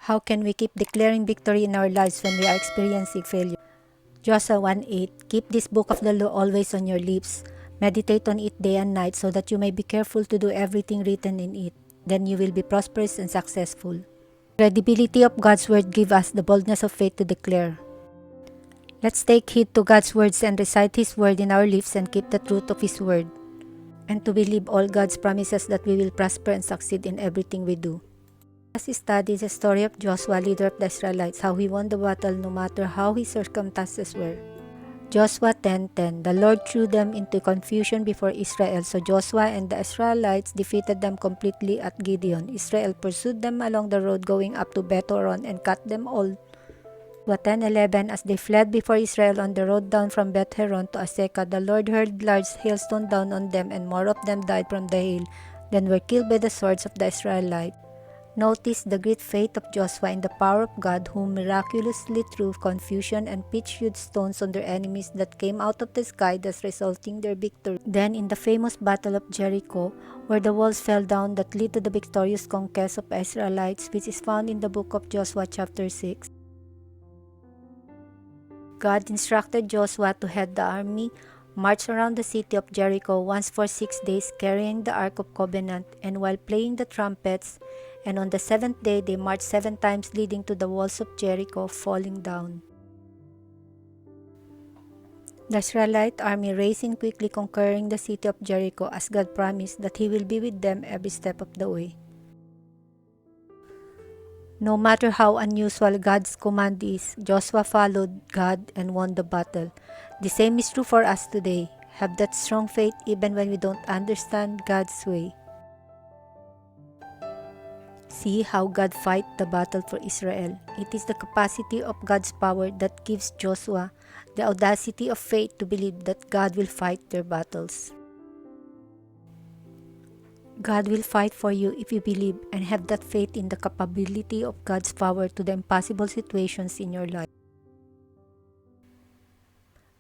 How can we keep declaring victory in our lives when we are experiencing failure? Joshua 1:8. Keep this book of the law always on your lips. Meditate on it day and night so that you may be careful to do everything written in it. Then you will be prosperous and successful. Credibility of God's word gives us the boldness of faith to declare. Let's take heed to God's words and recite His word in our lips and keep the truth of His word. And to believe all God's promises that we will prosper and succeed in everything we do. As we study the story of Joshua, leader of the Israelites, how he won the battle no matter how his circumstances were. Joshua 10:10. The Lord threw them into confusion before Israel, so Joshua and the Israelites defeated them completely at Gideon. Israel pursued them along the road going up to Beth-horon and cut them all. Joshua 10:11. As they fled before Israel on the road down from Beth-horon to Azekah, the Lord hurled large hailstones down on them, and more of them died from the hail than were killed by the swords of the Israelites. Notice the great faith of Joshua in the power of God, who miraculously threw confusion and pitched huge stones on their enemies that came out of the sky, thus resulting their victory. Then in the famous battle of Jericho, where the walls fell down that led to the victorious conquest of Israelites, which is found in the book of Joshua chapter 6. God instructed Joshua to head the army, march around the city of Jericho once for 6 days, carrying the Ark of Covenant, and while playing the trumpets, and on the 7th day they marched 7 times, leading to the walls of Jericho falling down. The Israelite army racing quickly, conquering the city of Jericho, as God promised that He will be with them every step of the way. No matter how unusual God's command is, Joshua followed God and won the battle. The same is true for us today. Have that strong faith even when we don't understand God's way. See how God fight the battle for Israel. It is the capacity of God's power that gives Joshua the audacity of faith to believe that God will fight their battles. God will fight for you if you believe and have that faith in the capability of God's power to the impossible situations in your life.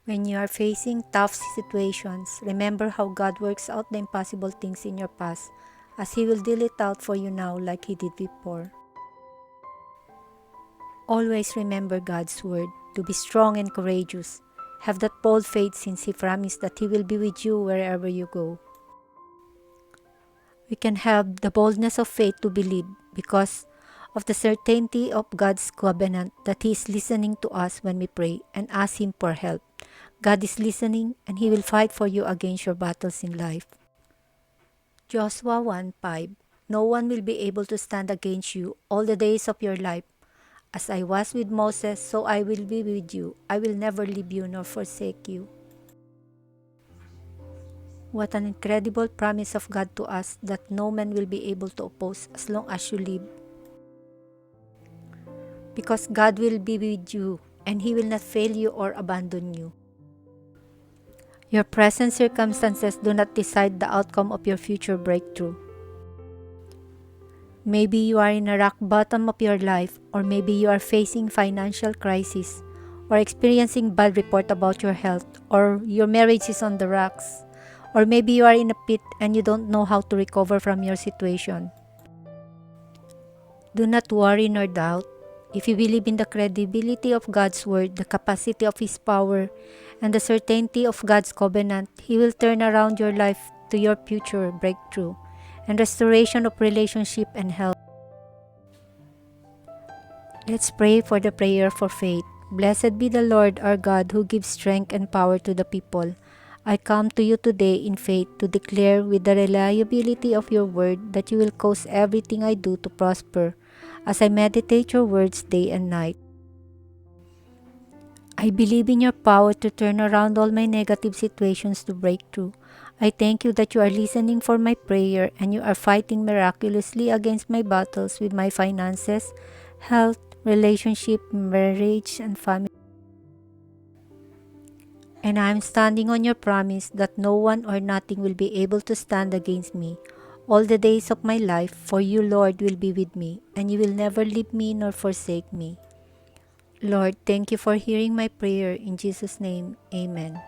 When you are facing tough situations, remember how God works out the impossible things in your past, as He will deal it out for you now like He did before. Always remember God's word, to be strong and courageous. Have that bold faith, since He promised that He will be with you wherever you go. We can have the boldness of faith to believe because of the certainty of God's covenant that He is listening to us when we pray and ask Him for help. God is listening and He will fight for you against your battles in life. Joshua 1:5. No one will be able to stand against you all the days of your life. As I was with Moses, so I will be with you. I will never leave you nor forsake you. What an incredible promise of God to us that no man will be able to oppose as long as you live. Because God will be with you and He will not fail you or abandon you. Your present circumstances do not decide the outcome of your future breakthrough. Maybe you are in a rock bottom of your life, or maybe you are facing financial crisis, or experiencing bad report about your health, or your marriage is on the rocks, or maybe you are in a pit and you don't know how to recover from your situation. Do not worry nor doubt. If you believe in the credibility of God's word, the capacity of His power, and the certainty of God's covenant, He will turn around your life to your future breakthrough and restoration of relationship and health. Let's pray for the prayer for faith. Blessed be the Lord our God, who gives strength and power to the people. I come to you today in faith to declare with the reliability of your word that you will cause everything I do to prosper as I meditate your words day and night. I believe in your power to turn around all my negative situations to breakthrough. I thank you that you are listening for my prayer and you are fighting miraculously against my battles with my finances, health, relationship, marriage, and family. And I am standing on your promise that no one or nothing will be able to stand against me all the days of my life, for you, Lord, will be with me, and you will never leave me nor forsake me. Lord, thank you for hearing my prayer. In Jesus' name, amen.